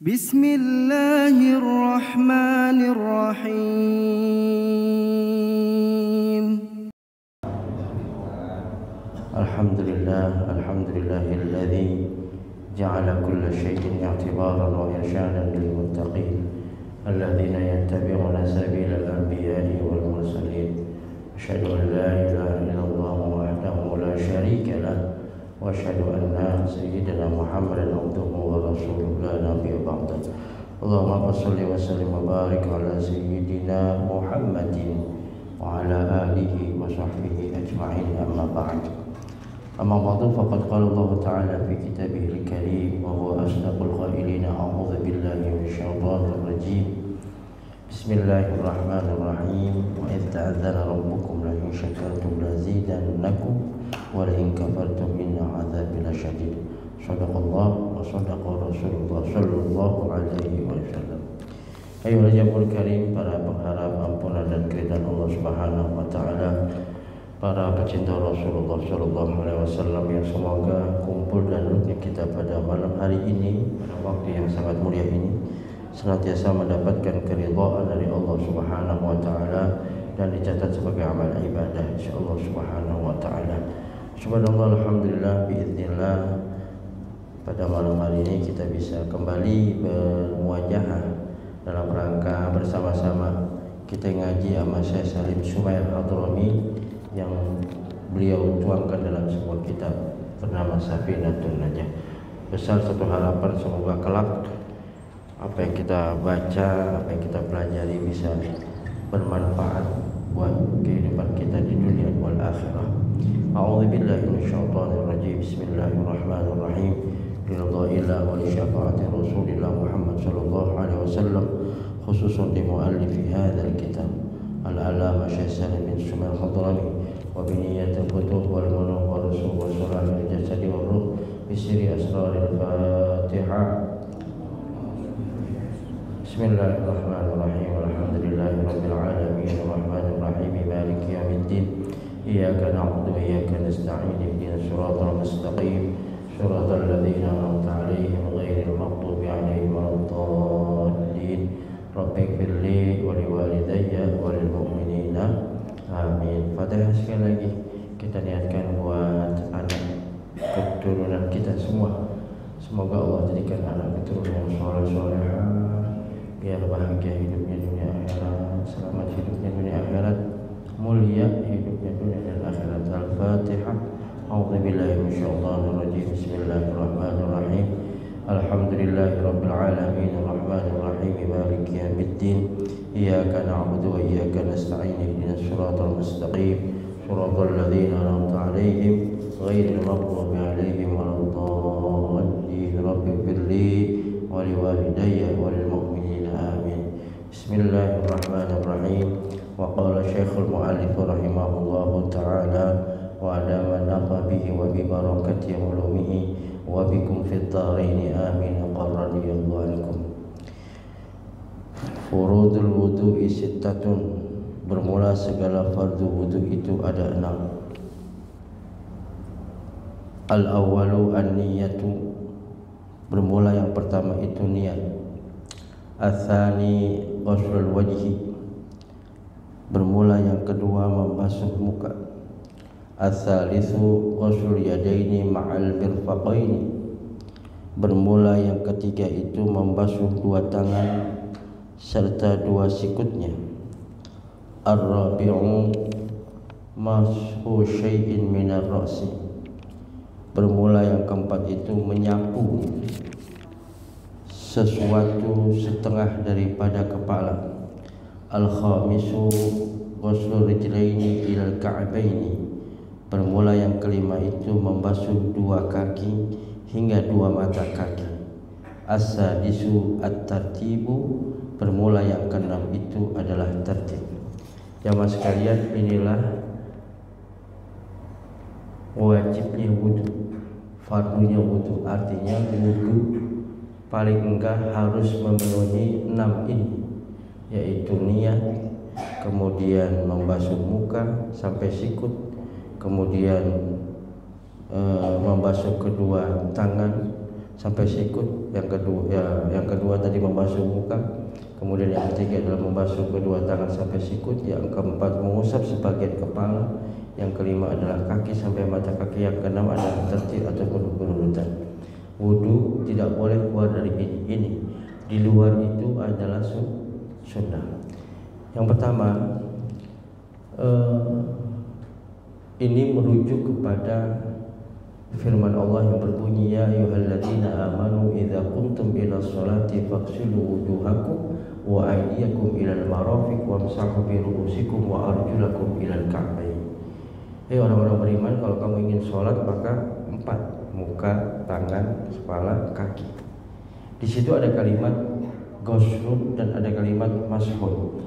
Bismillahirrahmanirrahim. Alhamdulillahilladzi ja'ala kulla syai'in i'tibaran wa irsyadan lil muttaqin alladzina yattabi'una sabilal anbiya'i wal mursalin. Asyhadu an la ilaha illallah wahdahu la syarika lah wa asyhadu anna sayyidina Muhammadan abduhu wa rasuluhu la nabiyya ba'dahu. Allahumma shalli wa sallim wa barik ala sayyidina Muhammadin wa ala alihi wa sahbihi ajma'in, amma ba'd. Amma ba'du, faqad qala Allah Ta'ala fi kitabihil karim wa huwa asdaqul qailin. A'udzu billahi minasyaitonir rajim. Bismillahirrahmanirrahim. Wa idz ta'adzana rabbukum la in syakartum lazidannakum wa la in kafartum inna 'adzabi lasyadid. Shadaqallah wa shadaqa Rasulullah sallallahu alaihi wasallam. Ayuhal jamaah karim, para pengharap ampunan dan keridhaan Allah Subhanahu wa taala, para pecinta Rasulullah sallallahu alaihi wasallam yang semoga kumpul dan rutin kita pada malam hari ini, pada waktu yang sangat mulia ini, senantiasa mendapatkan keridhaan dari Allah Subhanahu wa taala dan dicatat sebagai amal ibadah insyaallah Subhanahu wa taala. Subhanallah, alhamdulillah, biiznillah, pada malam hari ini kita bisa kembali bermuajahah dalam rangka bersama-sama kita ngaji sama Syekh Salim Sumail Hadrami yang beliau tuangkan dalam sebuah kitab bernama Safinatun Najah. Besar satu harapan semoga kelak apa yang kita baca, apa yang kita pelajari bisa bermanfaat buat kehidupan kita di dunia wal akhirah. A'udzu billahi minasyaitonir rajim. Bismillahirrahmanirrahim. Ridha wa li syafaati Rasulillah Muhammad sallallahu alaihi wasallam, khususun li muallifi hadzal kitab al-alama Syekh Salim bin Sumail Hadrami wa bi niyyatil futuh wal muluk wa rusul wa salahil jasadi wa ruh bi sirri asraril Fatihah. Bismillahirrahmanirrahim. Alhamdulillahi rabbil alamin arrahmanir rahim maliki yaumiddin. Iyyaka na'budu wa iyyaka nasta'in. Ihdinas siratal mustaqim. Shiratal ladzina an'amta 'alaihim ghairil maghdubi 'alaihim waladdallin. Rabbighfirli wa liwalidayya wa lil mu'minina. Amin. Fatihah sekali lagi kita niatkan buat anak keturunan kita semua. Semoga Allah jadikan anak keturunan yang saleh-salehah, biar bahagia hidupnya dunia akhirat, selamat hidupnya dunia akhirat, mulia hidupnya dunia dan akhirat. Al-Fatihah. A'udzu billahi minasyaitonir rajim. Bismillahirrahmanirrahim. Alhamdulillahirabbil alamin arrahmanir rahim maliki yaumiddin. Iyyaka na'budu wa iyyaka nasta'in. Ihdinas siratal mustaqim. Shiratal ladzina an'amta 'alaihim ghairil maghdubi 'alaihim waladdallin. Rabbighfirli wa liwalidayya wa lil mu'minina. Amin. Bismillahirrahmanirrahim. Wa qala Syekhul Mu'allif rahimahullahu ta'ala wa adama nafa bihi wa bi barakati ulumihi wa bikum fid dharain amin. Qarradiyallahu ankum. Furudul wudu'i sittatun. Bermula segala fardu wudu itu ada 6. Al-awwalu an-niyatu. Bermula yang pertama itu niat. Atsani ghuslul wajhi. Bermula yang kedua membasuh muka. Ats-tsalitsu ghuslul yadaini ma'al mirfaqaini. Bermula yang ketiga itu membasuh dua tangan serta dua sikutnya. Ar-rabi'u mashu syai'in minar ra'si. Bermula yang keempat itu menyapu sesuatu setengah daripada kepala. Al-khamisu ghuslul rijlaini ilal ka'baini. Bermula yang kelima itu membasuh dua kaki hingga dua mata kaki. As-sadisu at-tartibu. Bermula yang keenam itu adalah tertib. Jamaah sekalian, inilah wajibnya wudu, fardunya wudu. Artinya wudu paling enggak harus memenuhi 6 ini, yaitu niat, kemudian membasuh muka sampai sikut, kemudian membasuh kedua tangan sampai sikut. Yang kedua tadi membasuh muka. Kemudian yang ketiga adalah membasuh kedua tangan sampai sikut. Yang keempat mengusap sebagian kepala. Yang kelima adalah kaki sampai mata kaki. Yang keenam adalah tertib ataupun berurutan. Wudu tidak boleh keluar dari ini. Di luar itu adalah sunnah. Yang pertama, ini merujuk kepada firman Allah yang berbunyi, ya ayyuhalladzina amanu idza qumtum ila sholati faghsilu wujuhakum wa aydiyakum ilal marafiq wamsahu bi ru'usikum wa arjulakum ilal ka'bayn. Hei orang-orang beriman, kalau kamu ingin sholat maka 4, muka, tangan, kepala, kaki. Di situ ada kalimat ghuslun dan ada kalimat mashun.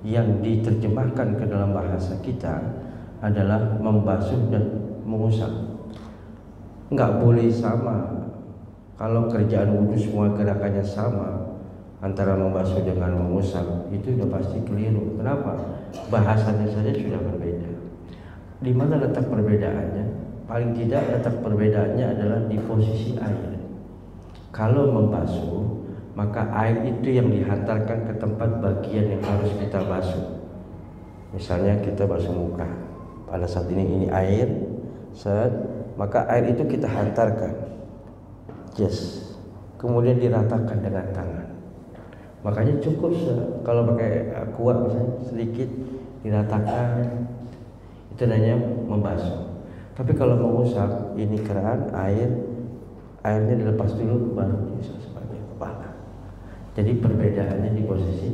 Yang diterjemahkan ke dalam bahasa kita adalah membasuh dan mengusap. Enggak boleh sama. Kalau kerjaan wudhu semua gerakannya sama, antara membasuh dengan mengusap, itu udah pasti keliru. Kenapa? Bahasanya saja sudah berbeda. Di mana letak perbedaannya? Paling tidak letak perbedaannya adalah di posisi air. Kalau membasuh, maka air itu yang dihantarkan ke tempat bagian yang harus kita basuh. Misalnya kita basuh muka, pada saat ini air, maka air itu kita hantarkan, kemudian diratakan dengan tangan. Makanya cukup kalau pakai aqua misalnya sedikit diratakan, itu namanya membasuh. Tapi kalau mengusap, ini keran airnya dilepas dulu baru bisa sebagai kepala. Jadi perbedaannya di posisi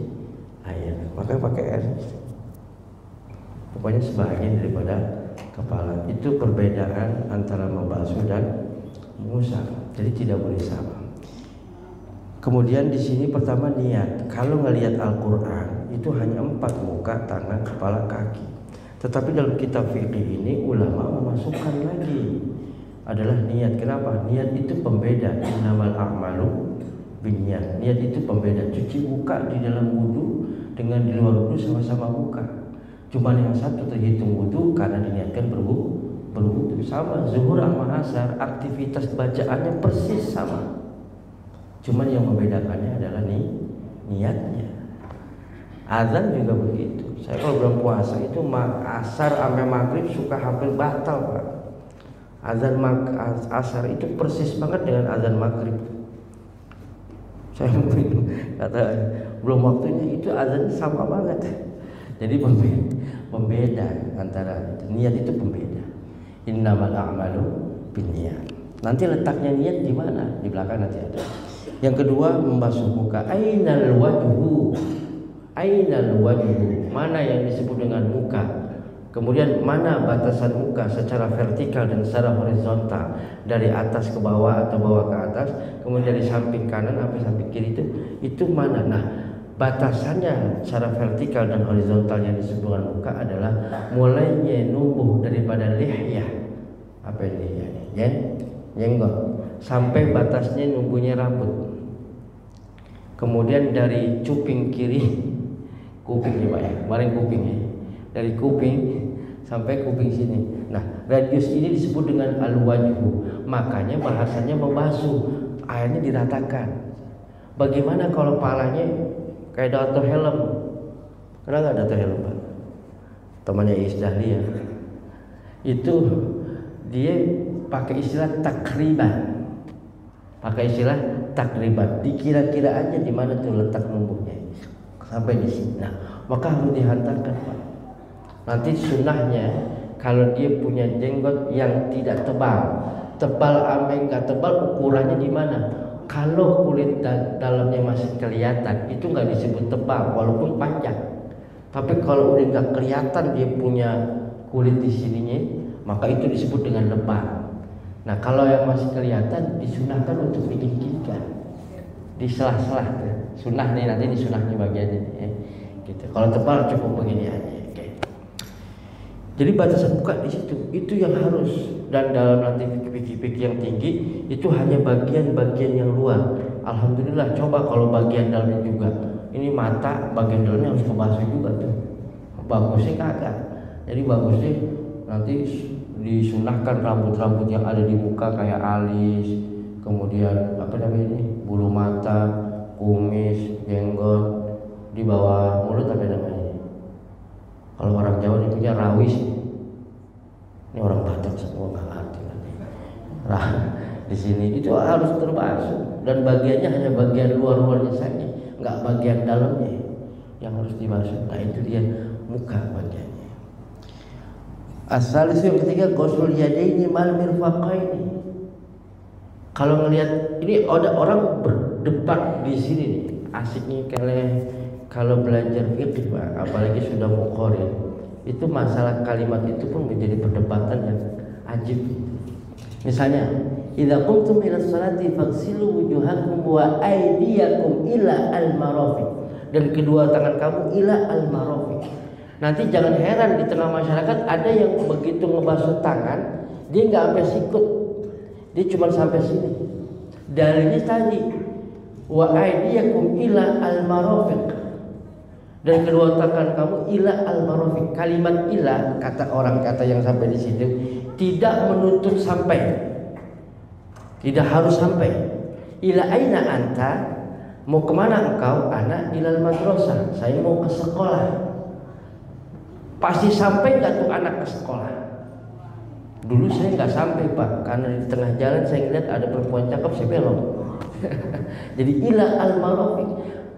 air. Makanya pakai air. Pokoknya sebagian daripada kepala. Itu perbedaan antara membasuh dan mengusap. Jadi tidak boleh sama. Kemudian di sini pertama niat. Kalau ngelihat Al-Qur'an itu hanya 4, muka, tangan, kepala, kaki. Tetapi dalam kitab fikih ini ulama memasukkan lagi adalah niat. Kenapa? Niat itu pembeda. Innamal a'malu binniyat. Niat itu pembeda. Cuci muka di dalam wudu dengan di luar wudu sama-sama muka. Cuma yang satu terhitung wudu karena diniatkan berwudu. Sama zuhur sama asar, aktivitas bacaannya persis sama. Cuman yang membedakannya adalah niatnya. Azan juga begitu. Saya kalau bulan puasa itu asar sampai maghrib suka hampir batal, Pak. Azan asar itu persis banget dengan azan maghrib. Saya mungkin kata belum waktunya, itu azan sama banget. Jadi pembeda antara niat itu pembeda. Innamal a'malu binniyat. Nanti letaknya niat di mana? Di belakang nanti ada. Yang kedua membasuh muka. Ainal wajhu. Ainal wajhu. Mana yang disebut dengan muka? Kemudian mana batasan muka secara vertikal dan secara horizontal, dari atas ke bawah atau bawah ke atas, kemudian dari samping kanan sampai samping kiri itu mana? Nah, batasannya secara vertikal dan horizontal yang disebut dengan muka adalah mulainya numbuh daripada lihyah. Apa ini? Jenggot sampai batasnya numbuhnya rambut. Kemudian dari cuping kiri, kuping ya Pak ya, kemarin kuping ya, dari kuping sampai kuping sini. Nah, radius ini disebut dengan al-wajhu. Makanya bahasanya membasuh, airnya diratakan. Bagaimana kalau palanya kayak Dato Helm? Kenapa nggak Dato Helm, Pak? Temannya Iis Dahlia. Itu dia pakai istilah takriban. Pakai istilah takriban. Dikira-kira aja di mana tuh letak numbuhnya. Sampai di sini. Nah, maka harus dihantarkan, Pak. Nanti sunnahnya kalau dia punya jenggot yang tidak tebal ameng nggak tebal, ukurannya di mana? Kalau kulit dalamnya masih kelihatan, itu nggak disebut tebal walaupun panjang. Tapi kalau udah nggak kelihatan dia punya kulit di sininya, maka itu disebut dengan lebar. Nah, kalau yang masih kelihatan disunahkan untuk didikirkan di sela-sela. Sunnah nih, nanti di sunnahnya bagian ini ya. Gitu. Kalau tebal cukup begini aja. Jadi batasan muka di situ, itu yang harus. Dan dalam nanti fikih-fikih yang tinggi itu hanya bagian-bagian yang luar. Alhamdulillah, coba kalau bagian dalamnya juga. Ini mata, bagian dalamnya harus kebasuh juga tuh. Bagusnya kagak. Jadi bagusnya nanti disunahkan rambut-rambut yang ada di muka kayak alis, kemudian apa namanya ini, bulu mata, kumis, jenggot, di bawah mulut apa namanya? Kalau orang Jawa ini punya rawis. Ini orang Batak semua nggak ngerti. Di sini itu harus terbasuh dan bagiannya hanya bagian luar-luarnya saja, nggak bagian dalamnya yang harus dibasuh. Nah itu dia muka bagiannya. Asal yang ketiga ghusl yadaini mal mirfaqaini. Kalau ngelihat ini ada orang berdebat di sini nih, asik nih kalau belajar fikih Pak, apalagi sudah muqarrir, itu masalah kalimat itu pun menjadi perdebatan yang ajib. Misalnya, idza qumtum ila sholati faghsilu wujuhakum wa aydiyakum ila al-marafiq, dan kedua tangan kamu ila al-marafiq. Nanti jangan heran di tengah masyarakat ada yang begitu ngebasuh tangan, dia nggak sampai sikut, dia cuma sampai sini. Dalilnya tadi wa aydiyakum ila al-marafiq, dan kedua tangan kamu ila al-marafiq. Kalimat ila, kata orang kata yang sampai di situ, tidak menuntut sampai, tidak harus sampai. Ila aina anta, mau kemana engkau? Anak ilal madrasah, saya mau ke sekolah. Pasti sampai nggak tuh anak ke sekolah? Dulu saya nggak sampai Pak, karena di tengah jalan saya ngeliat ada perempuan cakep, saya belok. Jadi ila al-marafiq,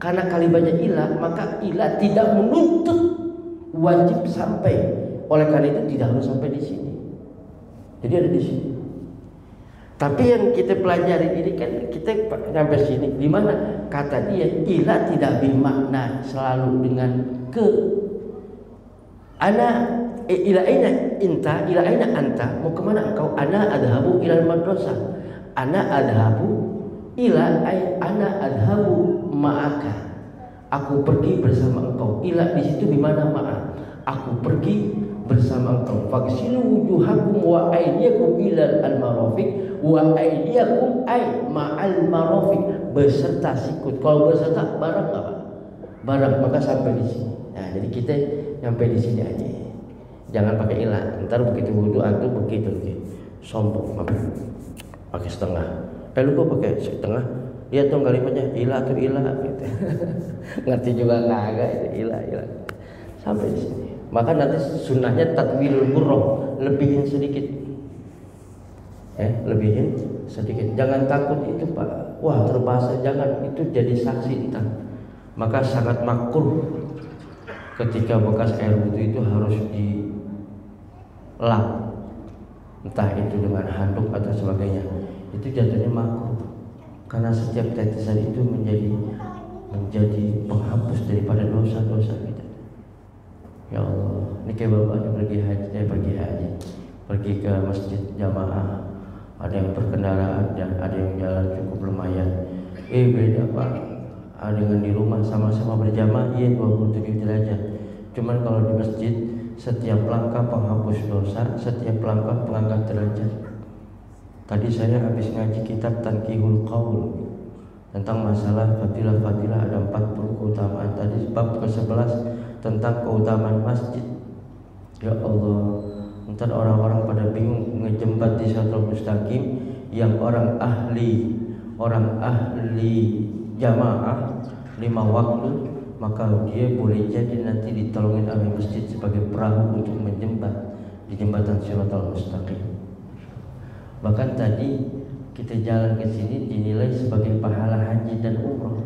karena kalimatnya ila, maka ila tidak menuntut wajib sampai. Oleh karena itu tidak harus sampai di sini. Jadi ada di sini. Tapi yang kita pelajari ini kan kita sampai sini. Di mana kata dia ila tidak bermakna selalu dengan ke. Ana ila aina inta, ila aina anta, mau kemana engkau? Ana adhabu ilal madrasah. Ana adhabu ila ay ana adhabu ma'aka. Aku pergi bersama engkau. Ila di situ di mana ma'a? Aku pergi bersama engkau. Faghsilu wujuhakum wa aydiyakum ilal al-marafiq wa aydiyakum ay ma'al marafiq, beserta sikut. Kalau beserta barang apa? Barang, maka sampai di sini. Nah, jadi kita sampai di sini aja. Jangan pakai ilah. Ntar begitu wudu antum begitu sombong, pakai setengah. Lu kok pakai setengah? Lihat dong kalimatnya ilah tuh ilah gitu. Ngerti juga kagak itu ilah. Sampai di sini. Maka nanti sunnahnya tatwilul murrah, lebihin sedikit. Lebihin sedikit. Jangan takut itu Pak. Wah, terbahasa, jangan, itu jadi saksi entar. Maka sangat makruh ketika bekas air wudu itu harus dilap, entah itu dengan handuk atau sebagainya. Itu jatuhnya makruh karena setiap tetesan itu menjadi penghapus daripada dosa-dosa kita. Ya Allah, ini kayak bapaknya pergi ke masjid jamaah, ada yang berkendaraan dan ada yang jalan cukup lumayan. Beda Pak, ada yang di rumah sama-sama berjamaah, 27 derajat. Cuman kalau di masjid setiap langkah penghapus dosa, setiap langkah pengangkat derajat. Tadi saya habis ngaji kitab Tanqihul Qaul tentang masalah fadilah-fadilah, ada 40 keutamaan. Tadi bab ke-11 tentang keutamaan masjid. Ya Allah, entar orang-orang pada bingung ngejembat di Shiratal Mustaqim yang orang ahli jamaah 5 waktu, maka dia boleh jadi nanti ditolongin oleh masjid sebagai perahu untuk menjembat di jembatan Shiratal Mustaqim. Bahkan tadi kita jalan ke sini dinilai sebagai pahala haji dan umrah.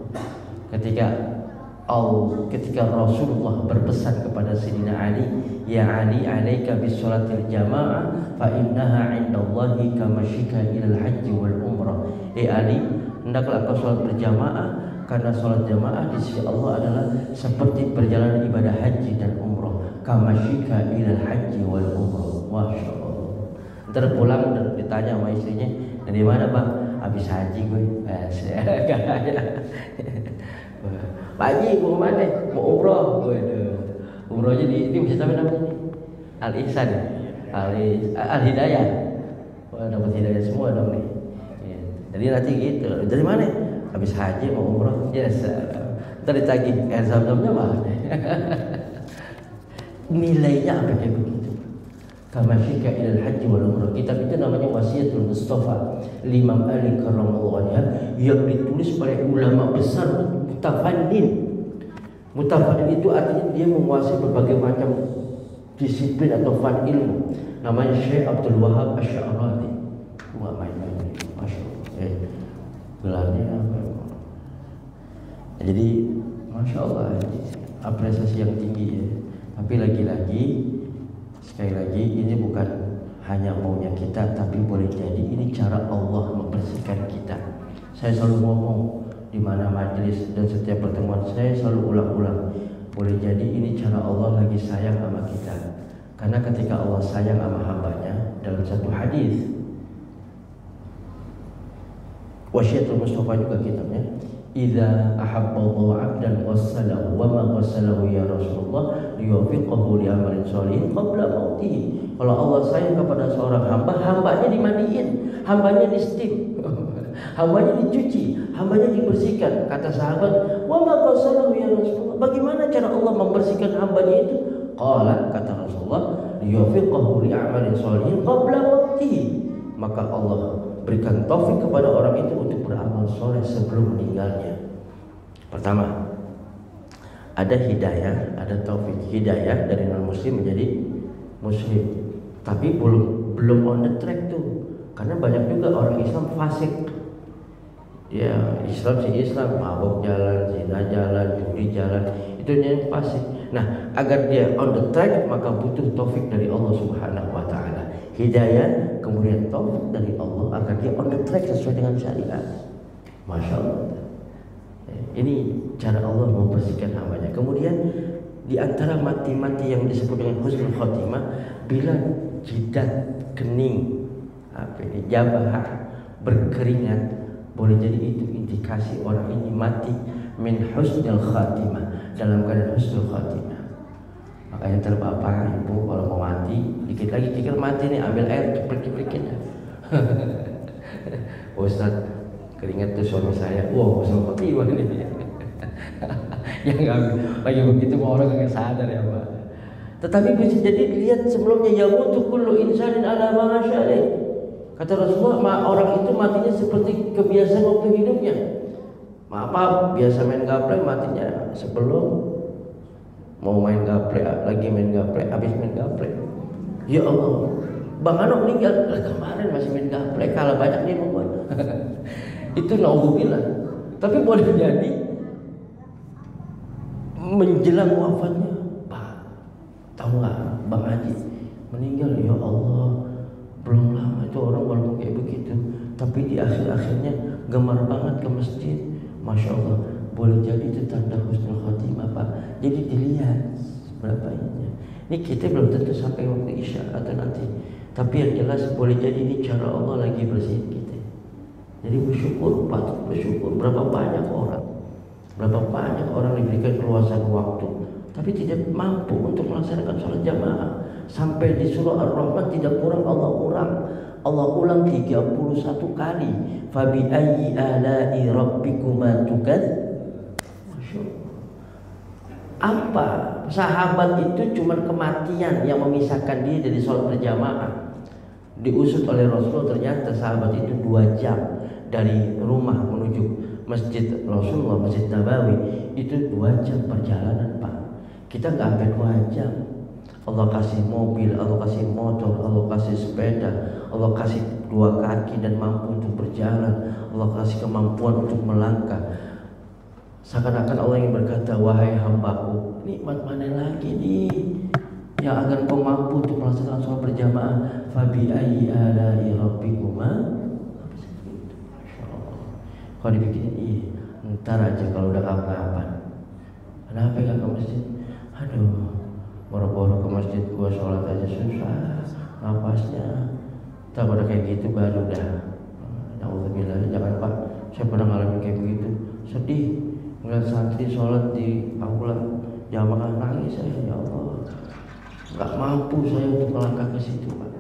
Ketika Rasulullah berpesan kepada Sayyidina Ali, ya Ali, alaika bis sholatil jamaah fa innaha 'indallahi kamasyika ilal haji wal umrah. Ali, hendaklah kau sholat berjamaah, karena sholat jamaah di sisi Allah adalah seperti perjalanan ibadah haji dan umrah. Kamasyika ilal haji wal umrah. Masya Allah. Ntar pulang ditanya sama istrinya, dari mana Bang? Habis haji gue. Pak Haji mau mana? Mau umroh. Umrohnya di masjid apa namanya? Al-Ihsan, Al-Hidayah. Wah, dapat hidayah semua dong nih. Jadi nanti gitu. Dari mana? Habis haji mau umroh. Yes. Ntar ditagih zam-zamnya mana? Nilainya apa kayak begitu? Kamasyika ilal haji wal umrah. Kitab itu namanya Wasiatul Mustafa Imam Ali karramallahu wajhah, yang ditulis oleh ulama besar mutafannin. Mutafannin itu artinya dia menguasai berbagai macam disiplin atau fan ilmu. Namanya Syekh Abdul Wahab Asy-Sya'rani. Wah, main-main. Masyaallah. Gelarnya apa? Jadi Masya Allah, apresiasi yang tinggi ya. Tapi lagi-lagi, sekali lagi, ini bukan hanya maunya kita, tapi boleh jadi ini cara Allah membersihkan kita. Saya selalu ngomong di mana majelis dan setiap pertemuan, saya selalu ulang-ulang, boleh jadi ini cara Allah lagi sayang sama kita. Karena ketika Allah sayang sama hambanya, dalam satu hadis Wasiatul Mustafa juga kitabnya, idza ahabballahu 'abdan ghassalahu wa ma ghassalahu ya Rasulullah liyuwaffiqahu li amalin sholihin qabla mautihi. Kalau Allah sayang kepada seorang hamba, hambanya dimandiin, hambanya di steam, hambanya dicuci, hambanya dibersihkan. Kata sahabat, wa ma ghassalahu ya Rasulullah, bagaimana cara Allah membersihkan hambanya itu? Qala, kata Rasulullah, liyuwaffiqahu li amalin sholihin qabla mautihi. Maka Allah berikan taufik kepada orang itu untuk beramal soleh sebelum meninggalnya. Pertama, ada hidayah, ada taufik. Hidayah dari non muslim menjadi muslim, tapi belum on the track tuh. Karena banyak juga orang Islam fasik. Ya, Islam sih Islam, mabuk jalan, zina jalan, judi jalan, itu yang fasik. Nah, agar dia on the track, maka butuh taufik dari Allah Subhanahu wa taala. Hidayah, kemudian taufik dari Allah agar dia on the track sesuai dengan syariat. Masya Allah. Ini cara Allah membersihkan hambanya. Kemudian di antara mati-mati yang disebut dengan husnul khotimah, bila jidat, kening, jabah, berkeringat, boleh jadi itu indikasi orang ini mati min husnul khatimah, dalam keadaan husnul khatimah. Makanya ntar bapak ibu kalau mau mati, dikit lagi kikir mati nih, ambil air kiprik-kiprikin ya. Ustaz, keringat tuh suami saya, wow husnul khatimah ini. Ya nggak, lagi begitu mau orang nggak sadar ya Pak. Tetapi bisa jadi lihat sebelumnya, yamutu kullu insanin ala ma sya'alih. Kata Rasulullah, orang itu matinya seperti kebiasaan waktu hidupnya. Maaf, biasa main gaplek, matinya sebelum mau main gaplek, lagi main gaplek, habis main gaplek. Ya Allah, Bang Ano meninggal, kemarin masih main gaplek, kalah banyak dia membuat. Itu naudzubillah. Tapi boleh jadi menjelang wafatnya, Pak, tahu nggak Bang Haji meninggal, ya Allah. Belum lama itu orang walaupun kayak begitu, tapi di akhir-akhirnya gemar banget ke masjid. Masya Allah, boleh jadi itu tanda husnul khotimah Pak. Jadi dilihat berapa ini. Ini kita belum tentu sampai waktu Isya atau nanti, tapi yang jelas boleh jadi ini cara Allah lagi bersihin kita. Jadi bersyukur, patut bersyukur. Berapa banyak orang diberikan keluasan waktu, tapi tidak mampu untuk melaksanakan sholat jamaah. Sampai di surah Ar-Rahman tidak kurang Allah ulang 31 kali. Fabi ayyi ala'i rabbikuma tukadzib. Masyaallah. Apa? Sahabat itu cuma kematian yang memisahkan dia dari sholat berjamaah. Diusut oleh Rasulullah, ternyata sahabat itu 2 jam dari rumah menuju masjid Rasulullah, Masjid Nabawi, itu 2 jam perjalanan Pak. Kita nggak sampai 2 jam. Allah kasih mobil, Allah kasih motor, Allah kasih sepeda, Allah kasih 2 kaki dan mampu untuk berjalan, Allah kasih kemampuan untuk melangkah. Seakan-akan Allah yang berkata, wahai hambaku, nikmat mana lagi nih yang agar kau mampu untuk melaksanakan sholat berjamaah? Fabi ayyi ala'i rabbikuma. Kalau dibikin, ntar aja kalau udah kapan-kapan. Kenapa gak ke masjid? Aduh, boro-boro ke masjid gua sholat aja susah napasnya. Tak pada kayak gitu baru dah. Alhamdulillah, jangan Pak, saya pernah ngalamin kayak begitu. Sedih ngeliat santri sholat di aula jamaah, nangis saya, ya Allah. Gak mampu saya untuk melangkah ke situ Pak.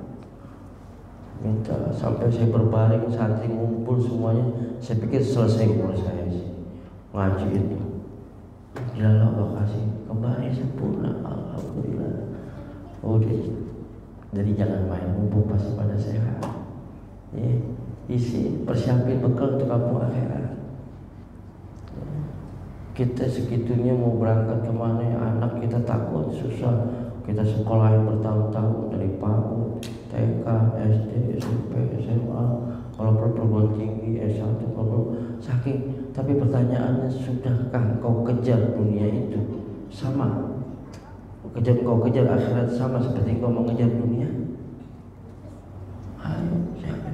Minta sampai saya berbaring, santri ngumpul semuanya. Saya pikir selesai umur saya sih ngaji itu. Jalan Allah kasih kembali sempurna, alhamdulillah. Oh, Jadi jangan main, mumpung masih pada sehat. Ya, isi persiapin bekal untuk kampung akhirat. Kita segitunya mau berangkat kemana, anak kita takut, susah. Kita sekolahin bertahun-tahun dari PAUD, TK, SD, SMP, SMA, kalau perguruan tinggi, S1, kalau saking. Tapi pertanyaannya, sudahkah kau kejar dunia itu sama? Kau kejar akhirat sama seperti kau mengejar dunia? Ayo, siapa?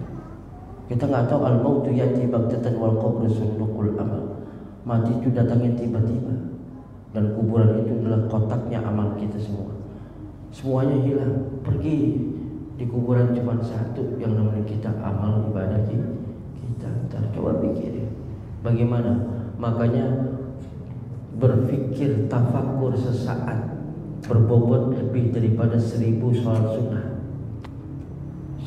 Kita nggak tahu al-mautu yati baghtatan wal qabru sunduqul amal. Mati itu datangnya tiba-tiba, dan kuburan itu adalah kotaknya amal kita semua. Semuanya hilang, pergi. Di kuburan cuma satu yang namanya kita, amal ibadah kita. Ntar coba pikir, bagaimana? Makanya berpikir tafakur sesaat berbobot lebih daripada 1000 sholat sunnah.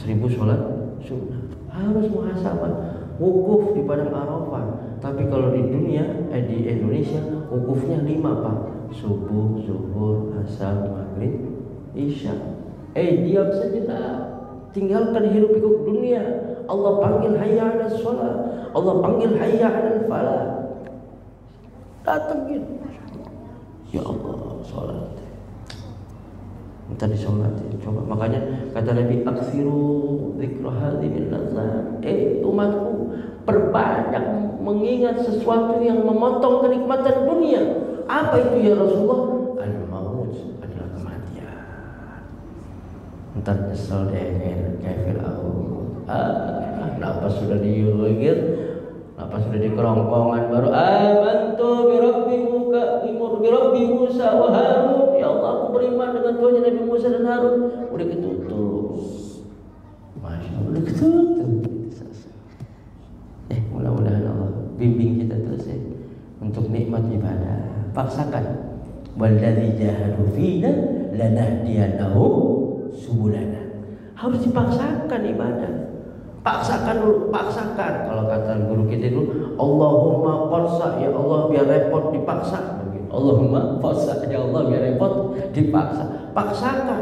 1000 sholat sunnah. Harus muhasabah. Wukuf di padang Arafah. Tapi kalau di dunia, di Indonesia, wukufnya 5 Pak. Subuh, zuhur, asar, maghrib, isya. Diam sejenak. Tinggalkan hiruk pikuk dunia. Allah panggil hayya 'alas shalah. Allah panggil hayya 'alal falah. Datangin. Ya Allah, salat. Minta disolatin, coba. Makanya kata Nabi, aksiru dzikra hadhil ladzat. Umatku, perbanyak mengingat sesuatu yang memotong kenikmatan dunia. Apa itu ya Rasulullah? Al-maut adalah kematian. Entar nyesel deh kayak Fir'aun. Kenapa sudah diugir? Kenapa sudah di kerongkongan baru amantu bi rabbi Musa wa Harun. Ya Allah, aku beriman dengan Tuhan Nabi Musa dan Harun. Udah ketutup. Masya Allah, udah ketutup. Mudah-mudahan Allah bimbing kita terus ya untuk nikmat ibadah. Paksakan. Walladzi jahadu fina lanahdiyannahum subulana. Harus dipaksakan ibadah. Paksakan dulu, paksakan. Kalau kata guru kita dulu, Allahumma qarsa, ya Allah biar repot dipaksa. Allahumma qarsa, ya Allah biar repot dipaksa. Paksakan.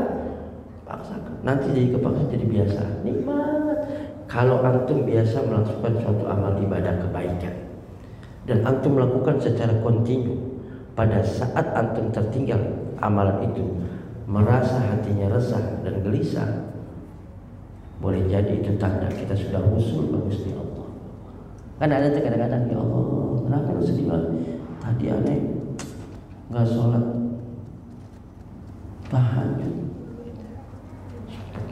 Nanti jadi kepaksa, jadi biasa. Nikmat. Kalau antum biasa melakukan suatu amal ibadah kebaikan dan antum melakukan secara kontinu, pada saat antum tertinggal amalan itu, merasa hatinya resah dan gelisah, boleh jadi itu tanda kita sudah usul bagus di Allah. Kan ada tuh kadang-kadang, ya Allah, kenapa lu sedih banget? Tadi aneh nggak sholat tahajud,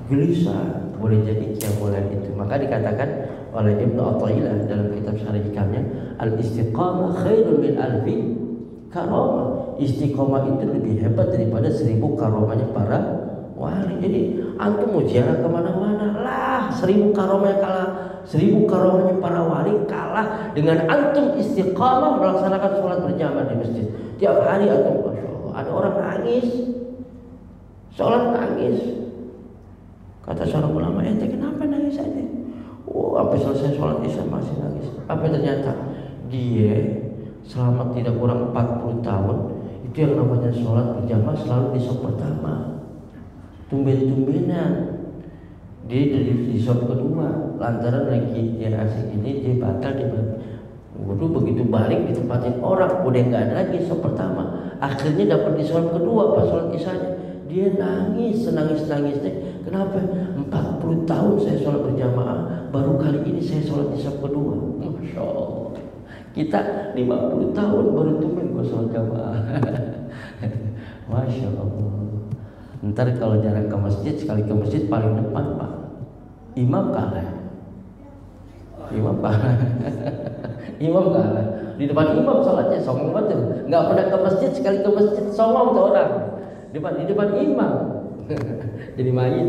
gelisah. Boleh jadi kiamulan itu. Maka dikatakan oleh Ibnu Athaillah dalam kitab Syarah Hikamnya, al-istiqamah khairun min alfi karamah. Istiqamah itu lebih hebat daripada 1000 karamahnya para wali. Jadi antum mau ziarah kemana-mana lah, 1000 karamahnya kalah, 1000 karamahnya para wali kalah dengan antum istiqamah melaksanakan sholat berjamaah di masjid. Tiap hari antum, masya Allah, ada orang nangis, sholat nangis. Kata seorang ulama, kenapa nangis aja? Sampai selesai sholat isya masih nangis. Apa ternyata dia selama tidak kurang 40 tahun itu yang namanya sholat berjamaah selalu di saf pertama. Tumben-tumbenan dia di saf kedua. Lantaran lagi dia asik ini, dia batal, dia waduh, begitu balik ditempatin orang, udah nggak ada lagi saf pertama. Akhirnya dapat di saf kedua pas sholat isyanya. Dia nangis, senangis-nangisnya. Kenapa? 40 tahun saya sholat berjamaah, baru kali ini saya sholat di saf kedua. Masya Allah. Kita 50 tahun baru tumben gua sholat jamaah. Masya Allah. Ntar kalau jarang ke masjid, sekali ke masjid paling depan Pak, imam kalah. Imam kalah. Di depan imam sholatnya songong banget. Nggak pernah ke masjid, sekali ke masjid songong tuh orang. Di depan imam. Jadi mayit.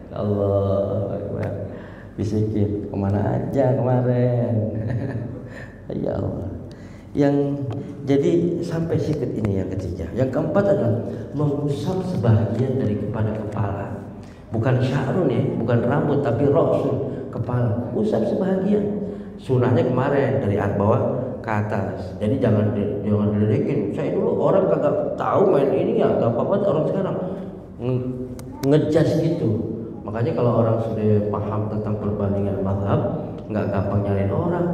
Allah Akbar. Bisikin, kemana aja kemarin. Ya Allah. Yang jadi sampai sikit ini yang ketiga. Yang keempat adalah mengusap sebahagian dari kepada kepala. Bukan sya'run ya, bukan rambut, tapi ra'sun, kepala. Usap sebahagian. Sunahnya kemarin dari bawah ke atas. Jadi jangan diledekin. Saya dulu orang kagak tahu main ini ya, gampang banget orang sekarang. ngejas gitu. Makanya kalau orang sudah paham tentang perbandingan mazhab, nggak gampang nyalain orang.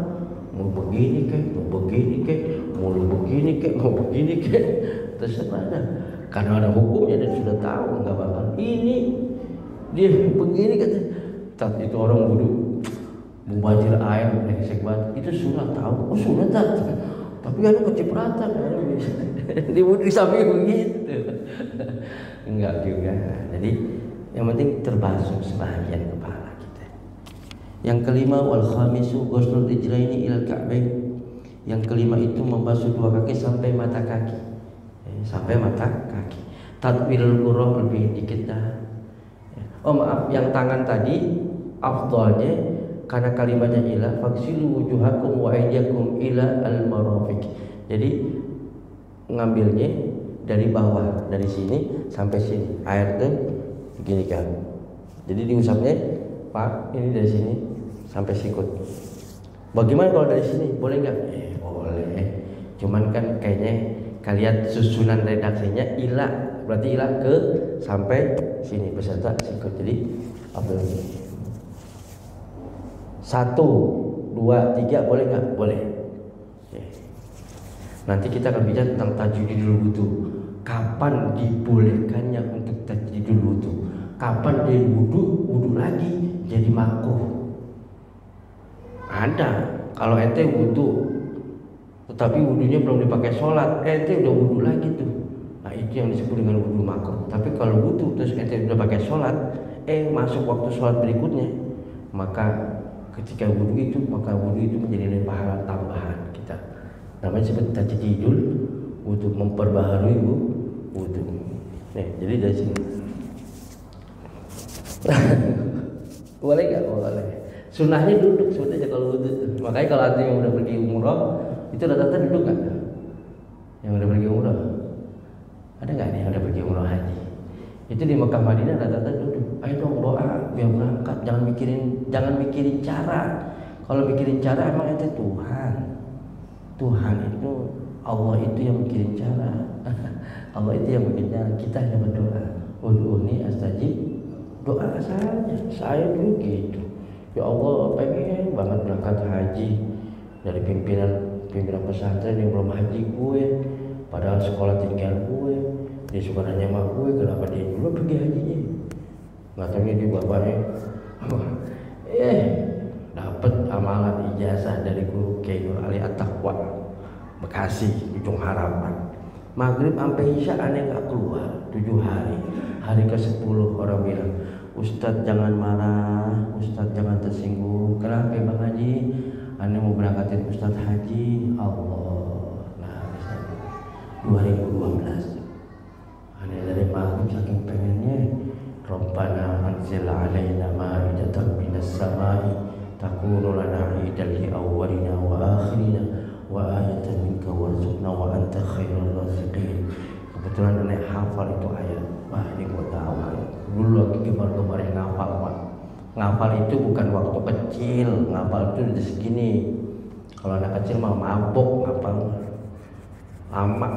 Mau begini kek, mau begini kek, mau begini kek, mau begini kek, terserah dah. Karena ada hukumnya dan sudah tahu, nggak bakal ini dia begini kata. Tapi itu orang wudu mubazir air brengsek banget, itu sunat tahu. Oh sunat tak? Tapi kan kecipratan di wudu di samping begitu. Enggak juga. Jadi yang penting terbasuh sebahagian kepala kita. Yang kelima wal khamisu ghuslul rijlaini ilal ka'bain. Yang kelima itu membasuh dua kaki sampai mata kaki. Sampai mata kaki. Tatwilul qurrah lebih dikit dah. Oh maaf, yang tangan tadi afdalnya karena kalimatnya ila faghsilu wujuhakum wa aydiyakum ila al-marafiq. Jadi ngambilnya dari bawah, dari sini sampai sini. Air tuh begini kan. Jadi diusapnya Pak, ini dari sini sampai sikut. Bagaimana kalau dari sini? Boleh nggak? Boleh. Cuman kan kayaknya kalian susunan redaksinya ila, berarti ila ke sampai sini beserta sikut. Jadi apa lagi? 1, 2, 3 boleh nggak? Boleh. Nanti kita akan bicara tentang tajdidul wudu. Kapan dibolehkannya untuk tajdidul wudu? Kapan dia wudu lagi jadi makruh? Ada. Kalau ente wudu tetapi wudunya belum dipakai sholat, ente udah wudu lagi tuh. Nah itu yang disebut dengan wudu makruh. Tapi kalau wudu terus ente udah pakai sholat, masuk waktu sholat berikutnya, maka ketika wudu itu menjadi pahala tambahan kita. Namanya seperti tajdidul wudu, memperbaharui wudu. Nih, jadi dari sini. Boleh nggak? Boleh. Sunnahnya duduk sebetulnya kalau wudu. Makanya kalau antum yang udah pergi umroh itu rata-rata duduk nggak? Yang udah pergi umroh ada nggak nih yang udah pergi umroh haji? Itu di Mekah Madinah rata-rata duduk. Ayo dong doa biar berangkat. Jangan mikirin cara. Kalau mikirin cara emang itu Tuhan itu Allah itu yang mikirin cara. Allah itu yang bikin cara. Kita hanya berdoa. Ud'uni astajib. Doa saja. Saya dulu gitu. Ya Allah pengen banget berangkat haji. Dari pimpinan pesantren yang belum haji gue, padahal sekolah tinggal gue, dia suka nanya sama gue kenapa dia dulu pergi hajinya. Nggak tahunya dia bapaknya dapat amalan ijazah dari guru Kiai Nur Ali At-Taqwa Bekasi Ujung Harapan. Maghrib sampai isya aneh nggak keluar 7 hari. Hari ke-10 orang bilang, Ustadz jangan marah, Ustadz jangan tersinggung. Kenapa Bang Haji? Aneh mau berangkatin Ustadz haji. Allah. Nah, 2012. Aneh dari maghrib saking pengennya, Rabbana anzil alaina ma'idatan minas samai takunu lana 'idan li awwalina wa akhirina wa ayatan minka warzuqna wa anta khairul raziqin. Kebetulan aneh hafal itu ayat. Wah, ini gua tahu. Dulu lagi gemar-gemar yang ngafal, Pak. Ngafal itu bukan waktu kecil, ngafal itu udah segini. Kalau anak kecil mah mabok ngafal lama.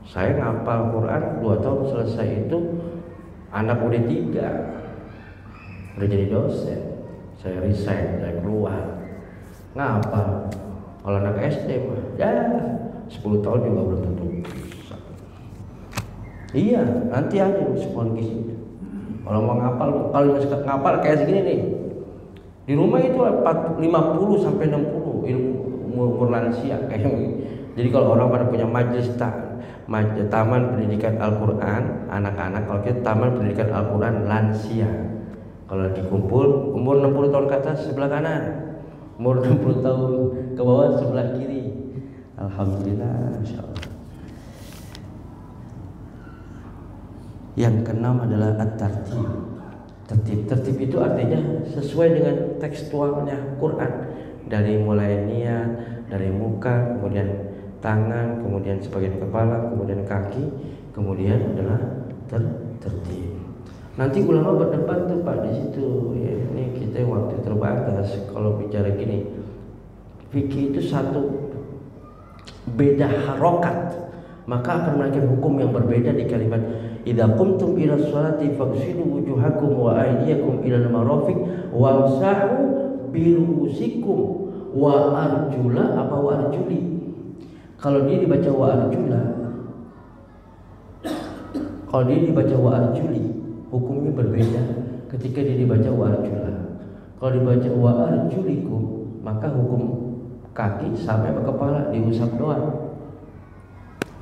Saya ngafal Quran 2 tahun selesai itu anak udah 3, udah jadi dosen. Saya resign, saya keluar ngafal. Kalau anak SD mah ya 10 tahun juga belum tentu bisa. Iya, nanti aja sekolah gitu. Kalau mau ngapal, kalau ngapal kayak segini nih, di rumah itu 50 sampai 60 ilmu umur lansia kayak gini. Jadi kalau orang pada punya majelis taman pendidikan Al-Quran anak-anak, kalau kita taman pendidikan Al-Quran lansia, kalau dikumpul umur 60 tahun ke atas sebelah kanan, umur 60 tahun ke bawah sebelah kiri. Alhamdulillah, insyaallah. Yang keenam adalah at-tartib. Tertib itu artinya sesuai dengan tekstualnya Quran, dari mulai niat, dari muka, kemudian tangan, kemudian sebagian kepala, kemudian kaki, kemudian adalah tertib. Nanti ulama berdebat tuh Pak di situ. Ya, ini kita waktu terbatas. Kalau bicara gini, fikih itu satu beda harokat, maka akan melahirkan hukum yang berbeda di kalimat idza qumtum ila sholati faghsilu wujuhakum wa aydiyakum ila al-marafiq wamsahu bi ru'usikum wa arjula apa wa arjuli. Kalau dia dibaca wa arjula, kalau dia dibaca wa arjuli, hukumnya berbeda ketika dia dibaca wa arjula. Kalau dibaca wa arjulikum, maka hukum kaki sampai ke kepala diusap doang.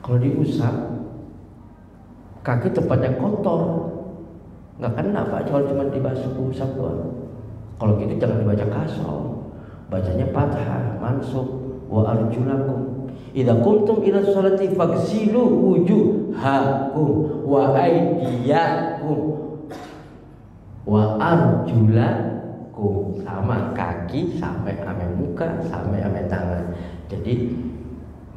Kalau diusap, kaki tempatnya kotor, nggak kena Pak, kalau cuma dibasuh usap doang. Kalau gitu jangan dibaca kasal, bacanya fathah, mansub, wa arjulakum. Idza qumtum ila sholati faghsilu wujuhakum wa aydiyakum wa arjulakum, sama kaki sampai ame muka sampai ame tangan. Jadi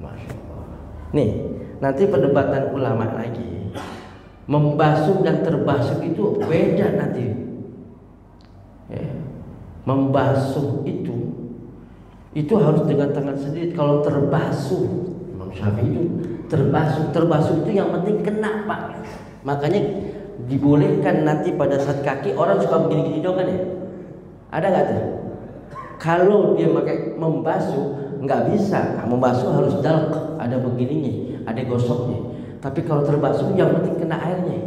masya Allah. Nih nanti perdebatan ulama lagi, membasuh dan terbasuh itu beda nanti. Ya. Membasuh itu harus dengan tangan sendiri. Kalau terbasuh, Imam Syafi'i itu terbasuh itu yang penting kena Pak. Makanya dibolehkan nanti pada saat kaki orang suka begini-gini dong kan ya? Ada nggak tuh? Kalau dia pakai membasuh nggak bisa. Nah, membasuh harus dalq, ada begininya, ada gosoknya. Tapi kalau terbasuh yang penting kena airnya.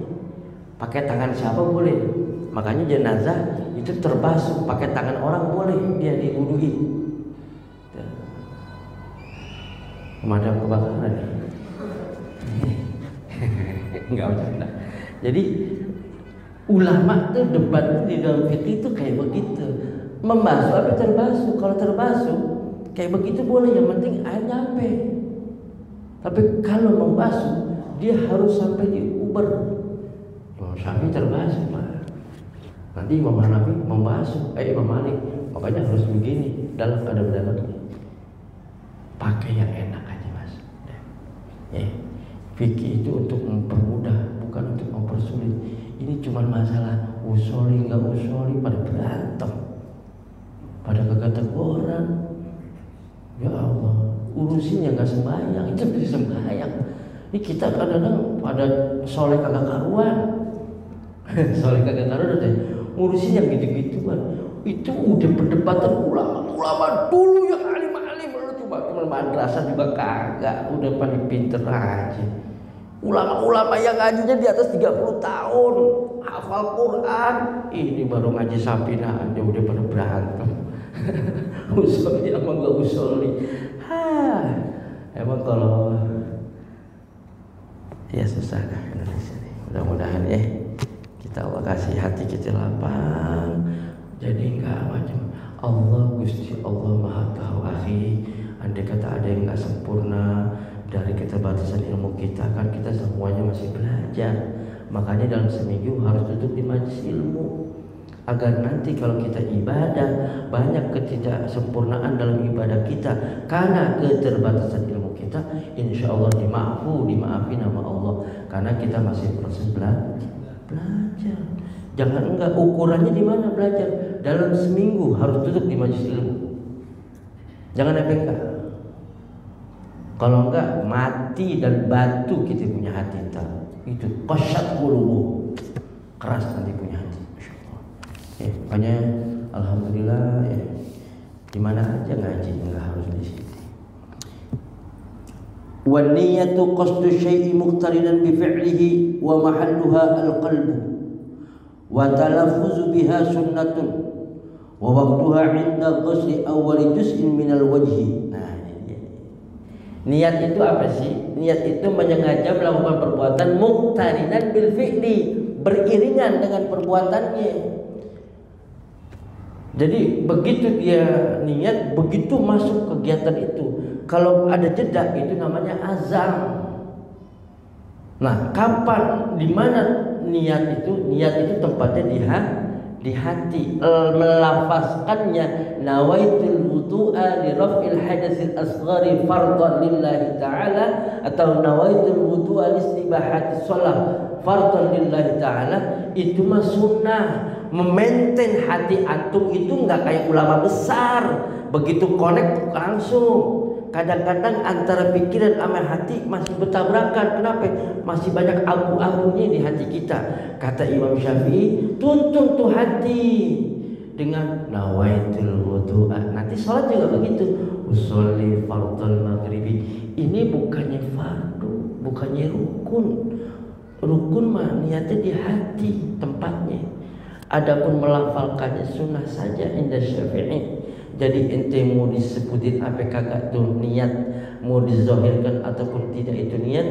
Pakai tangan siapa boleh. Makanya jenazah itu terbasuh, pakai tangan orang boleh, dia diwudui. Pemadam kebakaran. Enggak bercanda. Jadi ulama tuh debat di dalam fikih itu kayak begitu. Membasuh apa terbasuh? Kalau terbasuh kayak begitu boleh, yang penting air nyampe. Tapi kalau membasuh dia harus sampai diuber. Imam Syafi'i terbasuh Pak. Nanti Imam Hanafi membasuh, Imam Malik makanya harus begini, dalam dalamnya. Pakai yang enak aja Mas. Ya. Fikih itu untuk mempermudah, bukan untuk mempersulit. Ini cuma masalah usoli nggak usoli pada berantem, pada kagak teguran. Ya Allah, urusinnya nggak sembahyang, itu bisa sembahyang. Ini kita kadang-kadang pada soleh kagak karuan, soleh kagak karuan deh. Ngurusin yang gitu-gituan. Itu udah perdebatan ulama dulu yang alim-alim. Lu coba madrasah juga kagak, udah paling pinter aja. Ulama-ulama yang ngajinya di atas 30 tahun, hafal Quran, ini baru ngaji Sapina aja udah pada berantem. Usuli emang gak usuli. Emang kalau ya susah dah Indonesia nih. Mudah-mudahan ya kita Allah kasih hati kita lapang, jadi enggak macam Allah Gusti Allah Maha Tahu akhi. Andai kata ada yang enggak sempurna dari keterbatasan ilmu kita, kan kita semuanya masih belajar. Makanya dalam seminggu harus duduk di majelis ilmu, agar nanti kalau kita ibadah banyak ketidaksempurnaan dalam ibadah kita karena keterbatasan ilmu kita, insya Allah dimaafi nama Allah, karena kita masih proses belajar. Jangan enggak, ukurannya di mana belajar? Dalam seminggu harus duduk di majelis ilmu. Jangan enggak. Kalau enggak mati dan batu kita punya hati entar. Itu qasyat qulubuh. Keras nanti punya hati. Masyaallah. Ya, makanya alhamdulillah ya. Di mana aja ngaji enggak harus di sini. Wa niyyatu qasdu syai'i muqtarinan bi fi'lihi wa mahalluha al-qalbu. Wa talaffuzu biha sunnatun wa waqtuha 'inda ghusli awwal juz'in minal wajhi. Nah, niat itu apa sih? Niat itu menyengaja melakukan perbuatan muqtarinan bil fi'li, beriringan dengan perbuatannya. Jadi begitu dia niat, begitu masuk kegiatan itu. Kalau ada jeda itu namanya azam. Nah, kapan, di mana niat itu? Niat itu tempatnya di hati. Melafazkannya nawaitul wudu'a li raf'il hadatsil asghari fardhan lillahi ta'ala, atau nawaitul wudu'a li istibahati shalah fardhan lillahi ta'ala, itu mah sunnah. Memaintain hati antum itu enggak kayak ulama besar, begitu connect langsung. kadang-kadang antara pikiran sama hati masih bertabrakan. Kenapa? Masih banyak abu-abunya di hati kita. Kata Imam Syafi'i, tuntun tuh hati dengan nawaitul wudu'a. Nanti sholat juga begitu. Usolli fardhal maghribi. Ini bukannya fardu, bukannya rukun. Rukun mah niatnya di hati tempatnya. Adapun melafalkannya sunnah saja inda Syafi'i. Jadi ente mau disebutin apa kagak tuh niat, mau dizahirkan ataupun tidak itu niat,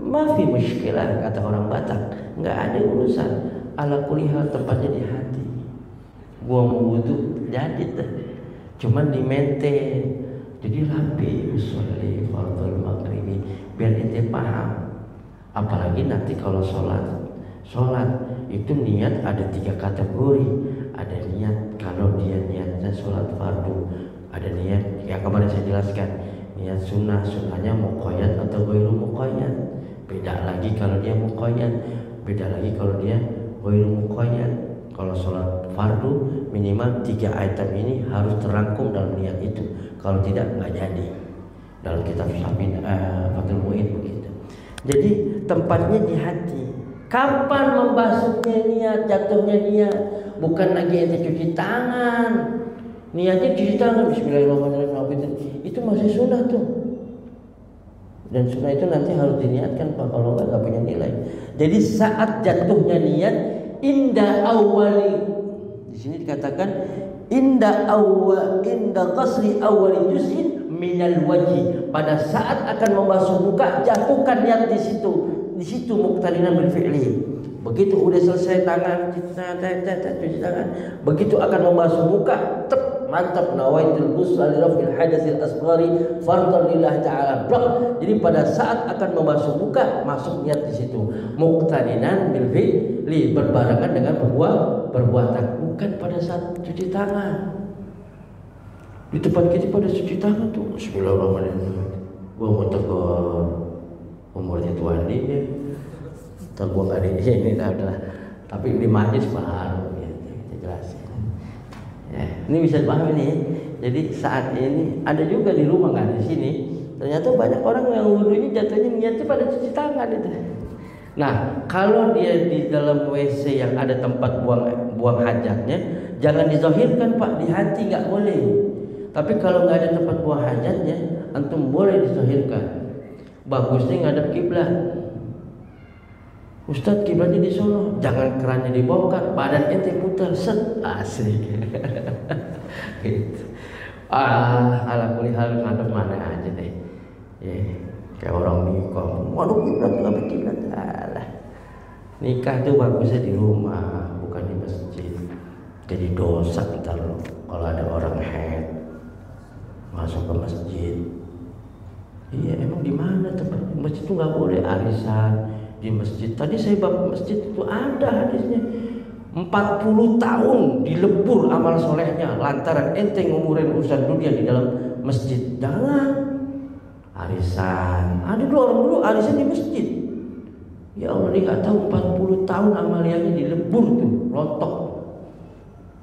mafi muskilah kata orang Batak, nggak ada urusan. Ala kulli hal tempatnya di hati. Gua mau wudu jadi tuh, cuman di maintain. Jadi rapi usolli fardhal maghribi biar ente paham. Apalagi nanti kalau sholat itu niat ada 3 kategori. Ada niat kalau dia niatnya sholat fardu, ada niat yang kemarin saya jelaskan, niat sunnah, sunnahnya muqayyad atau ghairu muqayyad. Beda lagi kalau dia muqayyad, beda lagi kalau dia ghairu muqayyad. Kalau sholat fardu minimal 3 item ini harus terangkum dalam niat itu. Kalau tidak nggak jadi. Dalam kitab Fathul Mu'in begitu. Jadi tempatnya di hati. Kapan membasuhnya niat, jatuhnya niat? Bukan lagi ente cuci tangan. Niatnya cuci tangan bismillahirrahmanirrahim. Itu masih sunnah tuh. Dan sunnah itu nanti harus diniatkan Pak, kalau enggak punya nilai. Jadi saat jatuhnya niat inda awali. Di sini dikatakan inda qasri awali juz'in minal wajhi. Pada saat akan membasuh muka, jatuhkan niat di situ. Di situ muqtarinan bil fi'li. Begitu udah selesai cuci tangan, begitu akan membasuh muka, mantap, nawaitul ghusl li raf'il hadatsil asghari fardhan lillahi ta'ala. Jadi pada saat akan membasuh muka, masuk niat di situ. Muqtarinan bil fi'li, berbarengan dengan perbuatan, bukan pada saat cuci tangan. Di tempat kita pada cuci tangan tuh bismillahirrahmanirrahim. Gua mau tegur umurnya tuan dia. Kalau gua nggak ada ini adalah, tapi di majlis baru ya, kita jelasin. Ya, ini bisa dipahami nih. Jadi saat ini ada juga di rumah nggak di sini. Ternyata banyak orang yang wudunya jatuhnya niatnya pada cuci tangan itu. Nah, kalau dia di dalam WC yang ada tempat buang hajatnya, jangan dizahirkan Pak, di hati nggak boleh. Tapi kalau nggak ada tempat buang hajatnya, antum boleh dizahirkan. Bagusnya ngadep kiblat. Ustadz kiblatnya di sono, jangan kerannya dibongkar, badan ente putar, set, asik. Gitu. Ala kulli hal ngadep mana aja deh. Kayak orang nikah, waduh kiblat nggak kiblat, alah. Nikah tuh bagusnya di rumah, bukan di masjid. Jadi dosa ntar lo kalau ada orang haid masuk ke masjid. Iya, emang di mana tempat masjid itu nggak boleh arisan di masjid. Tadi saya bawa masjid itu ada hadisnya 40 tahun dilebur amal solehnya lantaran ente ngumurin urusan dunia di dalam masjid. Jangan arisan. Ada dulu orang dulu arisan di masjid. Ya Allah, dia nggak tahu 40 tahun amaliannya dilebur tuh, rontok.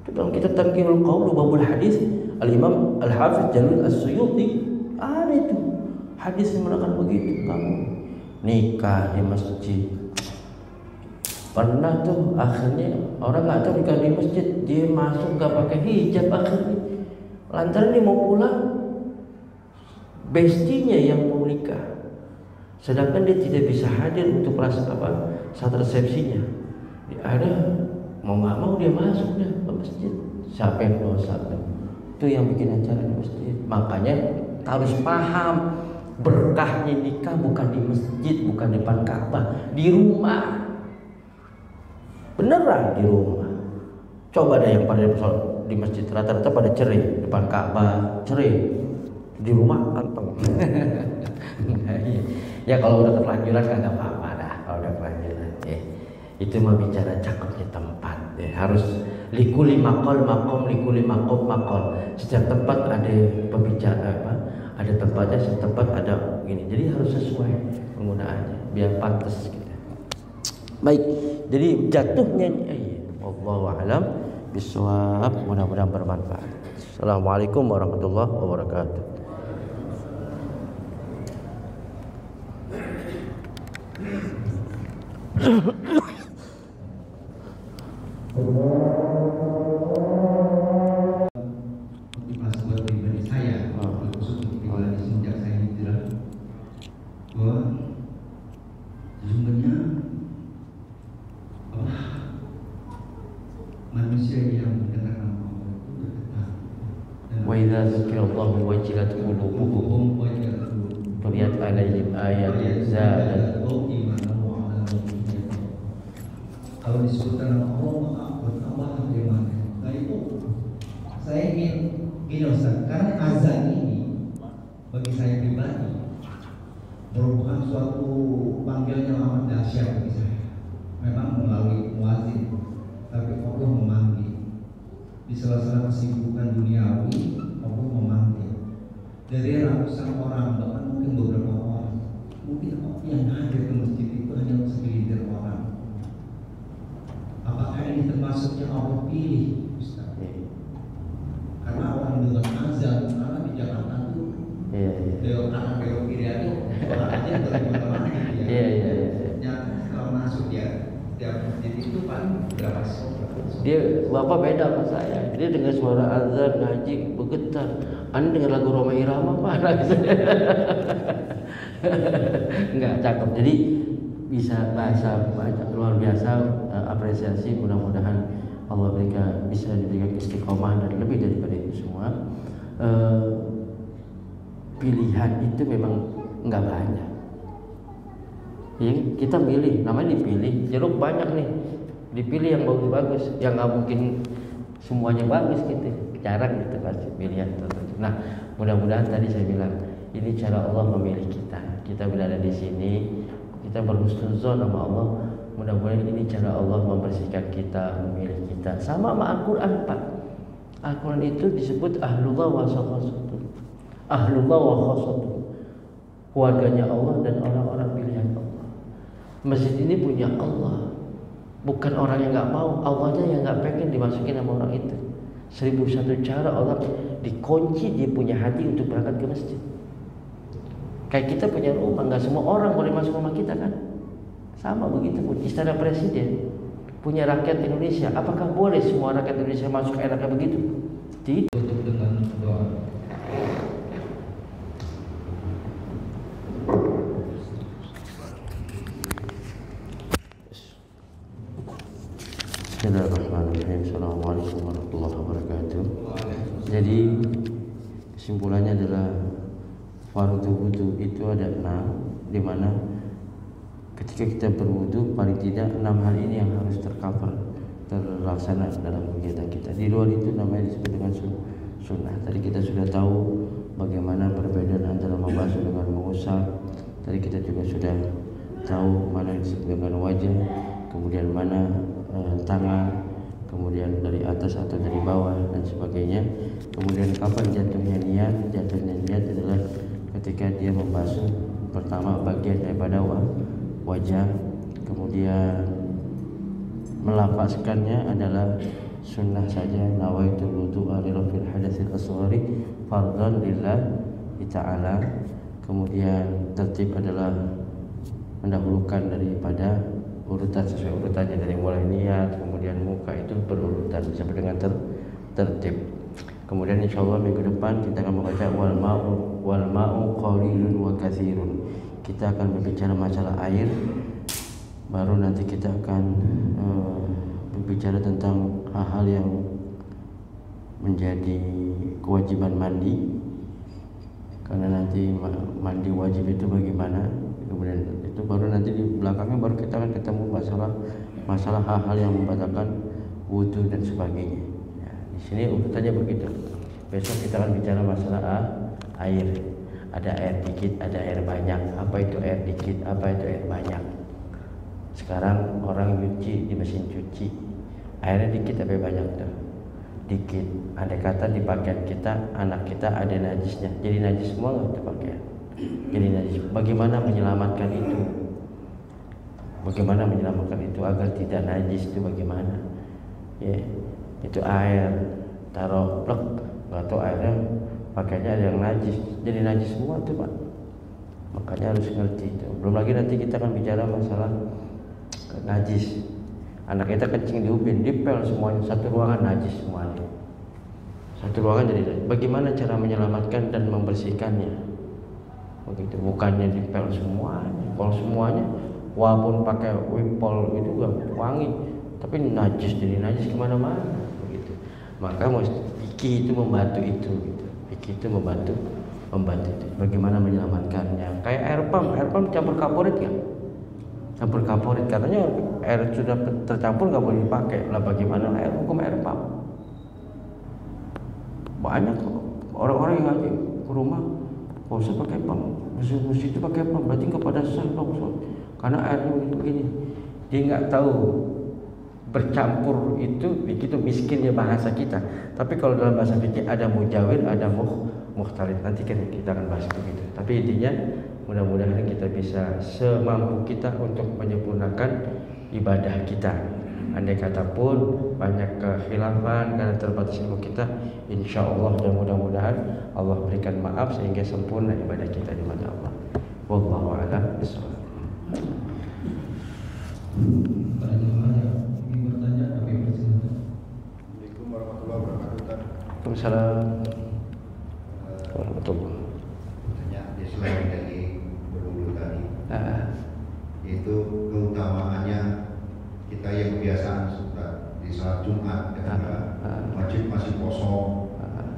Itu dalam kitab Tanqihul Qaul Babul Hadis Al-Imam Al-Hafiz Jalil As-Suyuti ada itu hadis yang mengatakan begitu. Kamu nikah di masjid, pernah tuh akhirnya orang nggak tahu nikah di masjid, dia masuk nggak pakai hijab akhirnya, lantaran dia mau pulang, bestinya yang mau nikah, sedangkan dia tidak bisa hadir untuk saat resepsinya. Ada mau nggak mau dia masuk deh ke masjid. Siapa yang dosa tuh? Itu yang bikin acara di masjid. Makanya harus paham, berkahnya nikah bukan di masjid, bukan di depan Ka'bah, di rumah. Beneran di rumah. Coba deh yang pada di masjid rata-rata pada cerai depan Ka'bah, cerai. Di rumah anteng. Ya kalau udah terlanjuran kan nggak apa-apa dah. Kalau udah terlanjuran, itu mah bicara cakepnya tempat. Harus likuli makol makom, likuli makom makol. Setiap tempat ada pembicara ada tempatnya, setiap tempat ada gini. Jadi harus sesuai penggunaannya biar pantas gitu. Baik, jadi jatuhnya wallahu a'lam bishawab, mudah-mudahan bermanfaat. Assalamualaikum warahmatullahi wabarakatuh. Motivasi buat pribadi saya, khusus untuk pribadi semenjak saya hijrah, bahwa sesungguhnya manusia yang mendengar nama Allah itu bergetar. Wa idza dzukirallahu wajilat qulubuhum tuliyat alaihim ayatun zadatuhum. Kalau disebutkan nama Allah maka bertambah bagaimana? Nah itu saya ingin gini Ustaz, karena azan ini bagi saya pribadi merupakan suatu panggilan yang amat dahsyat bagi saya. Memang melalui muazin, tapi Allah memanggil di sela-sela kesibukan duniawi. Allah memanggil dari ratusan orang, bahkan mungkin beberapa orang, mungkin yang hadir ke masjid itu hanya segelintir orang. Apakah ini termasuk yang Allah pilih, Ustaz? Karena orang dengan azan, karena di Jakarta itu belok kanan belok kiri aja orang aja kemana-mana gitu ya. Ternyata kalau masuk ya setiap masjid itu paling berapa Dia bapak beda sama saya. Dia dengar suara azan ngaji bergetar. Anda dengar lagu Roma Irama mana? Enggak cakep. Jadi bisa bahasa luar biasa, apresiasi. Mudah-mudahan Allah bisa diberikan istiqomah dan lebih daripada itu semua. Pilihan itu memang nggak banyak. Ya, kita milih, namanya dipilih. Jeruk banyak nih, dipilih yang bagus-bagus, yang nggak mungkin semuanya bagus gitu. Jarang gitu pasti pilihan tertentu. Nah, mudah-mudahan tadi saya bilang ini cara Allah memilih kita. Kita berada di sini, kita berhusnuzon sama Allah. Mudah-mudahan ini cara Allah membersihkan kita, memilih kita. Sama Al-Quran Pak. Al-Quran itu disebut ahlullah wa khassatuh. Ahlullah wa khassatuh. Keluarganya Allah dan orang-orang pilihan Allah. Masjid ini punya Allah. Bukan orang yang nggak mau, Allahnya yang nggak pengen dimasukin sama orang itu. 1001 cara Allah dikunci dia punya hati untuk berangkat ke masjid. Kayak kita punya rumah, nggak semua orang boleh masuk rumah kita kan? Sama begitu pun istana presiden punya rakyat Indonesia. Apakah boleh semua rakyat Indonesia masuk enaknya begitu? Tidak. Tutup dengan doa. Bismillahirrahmanirrahim. Assalamualaikum warahmatullahi wabarakatuh. Jadi kesimpulannya adalah fardu wudu itu ada 6, di mana ketika kita berwudu paling tidak 6 hal ini yang harus terlaksana dalam kegiatan kita. Di luar itu namanya disebut dengan sunnah. Tadi kita sudah tahu bagaimana perbedaan antara membasuh dengan mengusap. Tadi kita juga sudah tahu mana yang disebut dengan wajah, kemudian mana tangan, kemudian dari atas atau dari bawah dan sebagainya. Kemudian kapan jatuhnya niat? Jatuhnya niat adalah ketika dia membasuh pertama bagian daripada wajah, kemudian melafazkannya adalah sunnah saja, nawaitul wudu'a li raf'il hadatsil asghari fardhan lillahi ta'ala. Kemudian tertib adalah mendahulukan daripada urutan sesuai urutannya, dari mulai niat kemudian muka itu berurutan sampai dengan tertib. Kemudian insyaallah minggu depan kita akan membaca wal ma'u qalilun wa katsirun. Kita akan berbicara masalah air. Baru nanti kita akan berbicara tentang hal-hal yang menjadi kewajiban mandi. Karena nanti mandi wajib itu bagaimana? Kemudian itu baru nanti di belakangnya baru kita akan ketemu masalah hal-hal yang membatalkan wudu dan sebagainya. Ya, di sini urutannya begitu. Besok kita akan bicara masalah air. Ada air dikit, ada air banyak. Apa itu air dikit? Apa itu air banyak? Sekarang orang nyuci di mesin cuci, airnya dikit tapi banyak tuh. Dikit. Andai kata di pakaian kita, anak kita ada najisnya, jadi najis semua nggak itu pakaian. Jadi najis. Bagaimana menyelamatkan itu? Bagaimana menyelamatkan itu agar tidak najis itu bagaimana? Ya, itu air taruh plek, nggak tahu airnya pakainya ada yang najis, jadi najis semua tuh Pak. Makanya harus ngerti itu. Belum lagi nanti kita akan bicara masalah najis. Anak kita kencing di ubin, dipel semuanya, satu ruangan najis semuanya. Satu ruangan jadi najis. Bagaimana cara menyelamatkan dan membersihkannya? Begitu, bukannya dipel semuanya. Kalau semuanya, walaupun pakai wimpol itu gak wangi, tapi najis jadi najis kemana-mana. Begitu. Maka fikih itu membantu itu. Gitu. Fikih itu membantu itu. Bagaimana menyelamatkannya? Kayak air pump campur kaporit kan? Campur kaporit, katanya air sudah tercampur nggak boleh dipakai. Lah bagaimana hukum air pump? Banyak orang-orang yang ngaji ke rumah, kalau usah pakai pump, mesti itu pakai pump, berarti nggak pada sah dong, karena airnya begini. Dia nggak tahu bercampur itu begitu miskinnya bahasa kita. Tapi kalau dalam bahasa fikih ada mujawir, ada mukhtalif. Nanti kan kita akan bahas begitu. Tapi intinya mudah-mudahan kita bisa semampu kita untuk menyempurnakan ibadah kita. Andai kata pun banyak kekhilafan karena terbatas ilmu kita, insya Allah dan mudah-mudahan Allah berikan maaf sehingga sempurna ibadah kita di mata Allah. Wallahu a'lam bishawab. Para jemaah yang ingin bertanya, kami persilakan. Assalamualaikum warahmatullahi wabarakatuh. Waalaikumsalam warahmatullahi. Tanya dia selain dari berwudu tadi, itu keutamaannya kita yang kebiasaan di saat Jumat ketika masjid masih kosong,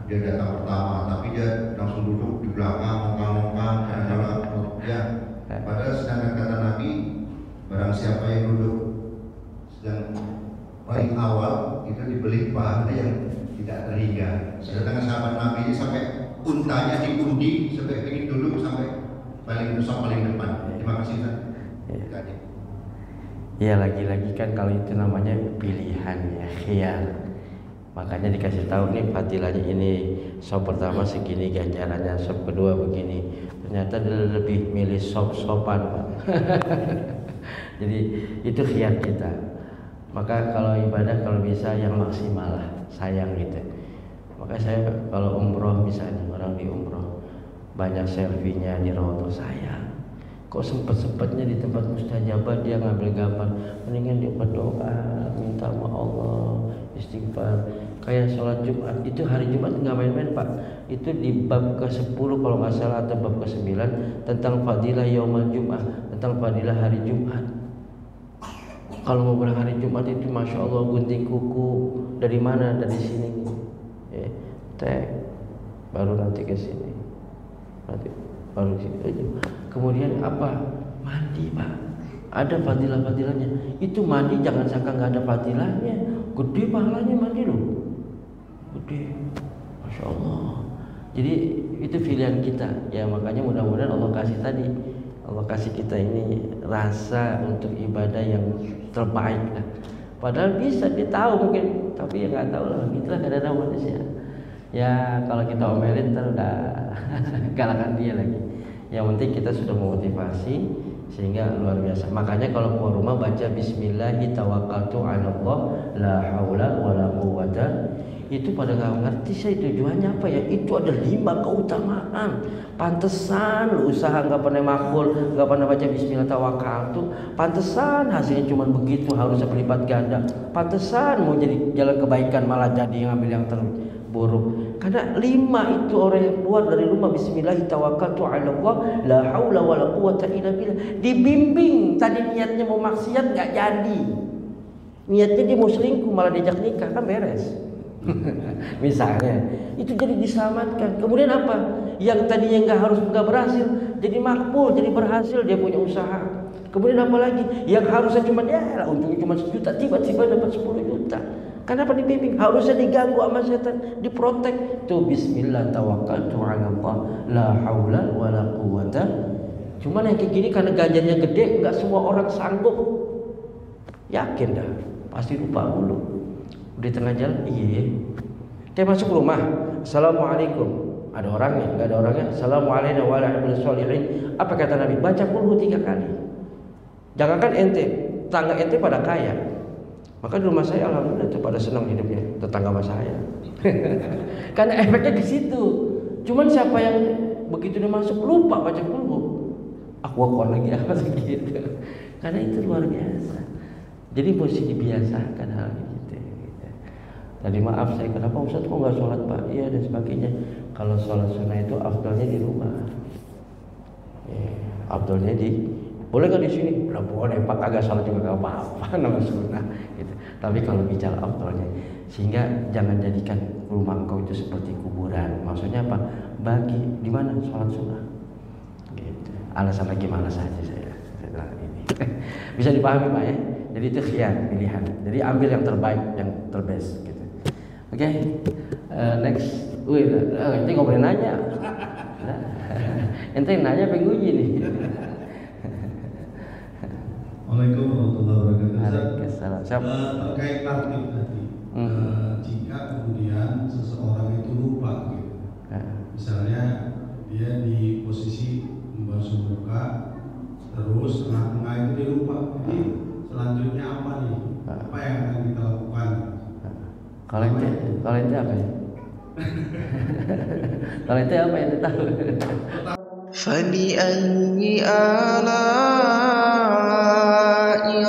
dia datang pertama, tapi dia langsung duduk di belakang, ngongkang-ngongkang, kadang-kadang ya. Padahal sedangkan kata Nabi, barang siapa yang duduk sedang paling awal itu dibeli pahala yang tidak terhingga. Sedangkan sahabat Nabi ini sampai untanya diundi sampai ingin duduk sampai paling depan. Terima kasih Ustaz. Ya lagi-lagi kan kalau itu namanya pilihan ya, khiyar. Makanya dikasih tahu nih fadilahnya ini, sop pertama segini ganjarannya, sop kedua begini. Ternyata dia lebih milih sop-sopan Pak. Jadi itu khiyar kita. Maka kalau ibadah kalau bisa yang maksimal lah, sayang gitu. Maka saya kalau umroh misalnya, orang di umroh banyak selfie-nya di Raudhah, sayang. Kok sempet-sempetnya di tempat mustajabah dia ngambil gambar, mendingan dia berdoa, minta sama Allah, istighfar. Kayak sholat Jumat, itu hari Jumat nggak main-main Pak. Itu di bab ke-10 kalau nggak salah atau bab ke-9 tentang fadilah yaumul Jum'ah, tentang fadilah hari Jumat. Kalau mau berangkat hari Jumat itu Masya Allah gunting kuku dari mana? Dari sini tag baru nanti ke sini, nanti baru sini aja. Kemudian apa? Mandi Pak. Ada fadilah-fadilahnya. Itu mandi jangan sangka nggak ada fadilahnya. Gede pahalanya mandi loh. Gede. Masya Allah. Jadi itu pilihan kita. Ya makanya mudah-mudahan Allah kasih tadi. Allah kasih kita ini rasa untuk ibadah yang terbaik lah. Padahal bisa dia tahu mungkin, tapi ya nggak tahu lah. Itulah kadang-kadang manusia. Ya kalau kita omelin ntar udah kalahkan dia lagi. Yang penting kita sudah memotivasi sehingga luar biasa. Makanya kalau keluar rumah baca Bismillahi tawakkaltu 'ala Allah la haula wala quwwata. Itu pada nggak ngerti saya tujuannya apa ya. Itu ada 5 keutamaan. Pantesan lu usaha nggak pernah makbul, nggak pernah baca Bismillah tawakkaltu. Pantesan hasilnya cuma begitu, harusnya berlipat ganda. Pantesan mau jadi jalan kebaikan malah jadi ngambil yang terburuk. Karena 5 itu orang yang keluar dari rumah Bismillah tawakkaltu 'ala Allah la haula wala quwwata illa billah. Dibimbing, tadi niatnya mau maksiat nggak jadi. Niatnya dia mau selingkuh malah diajak nikah, kan beres. Misalnya itu jadi diselamatkan. Kemudian apa? Yang tadinya nggak berhasil jadi makbul, jadi berhasil, dia punya usaha. Kemudian apa lagi? Yang harusnya cuma ya untungnya cuma 1 juta, tiba-tiba dapat 10 juta. Kenapa dibimbing? Harusnya diganggu sama setan, diprotek. Tuh Bismillah tawakkaltu 'ala Allah la haula wala quwwata. Cuman yang kayak gini karena ganjarnya gede, nggak semua orang sanggup. Yakin dah, pasti lupa dulu. Di tengah jalan, iya. Kayak masuk rumah, Assalamualaikum. Ada orangnya, nggak ada orangnya. Assalamualaikum warahmatullahi wabarakatuh. Apa kata Nabi? Baca qul 3 kali. Jangankan ente, tangga ente pada kaya. Maka di rumah saya alhamdulillah itu pada senang hidupnya, tetangga sama saya. Karena efeknya ke situ. Cuman siapa yang begitu dia masuk lupa baca qul, aku lagi apa gitu. Karena itu luar biasa. Jadi mesti dibiasakan hal gitu. Tadi maaf saya kenapa Ustaz kok nggak sholat Pak? Iya dan sebagainya. Kalau sholat sunnah itu afdalnya di rumah. Afdalnya boleh nggak di sini? Boleh Pak, kagak sholat juga nggak apa-apa nama sunnah. Gitu. Tapi kalau bicara afdalnya, sehingga jangan jadikan rumah engkau itu seperti kuburan. Maksudnya apa? Bagi di mana sholat sunnah. Gitu. Alasan lagi malas saja saya ini. Bisa dipahami Pak ya? Jadi itu khiyar, pilihan. Jadi ambil yang terbaik, yang terbest gitu. Oke, next. Wih, ini nggak boleh nanya. Ente nanya penguji nih. Assalamualaikum warahmatullahi wabarakatuh. Waalaikumsalam. Terkait tartib tadi, jika kemudian seseorang itu lupa gitu, misalnya dia di posisi membasuh muka, terus tengah-tengah itu dia lupa, jadi selanjutnya apa nih? Apa yang akan kita lakukan? Kalau ente apa ya? Kalau ente apa yang tahu? فبأي آلاء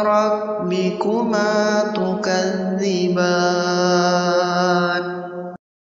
ربكما تكذبان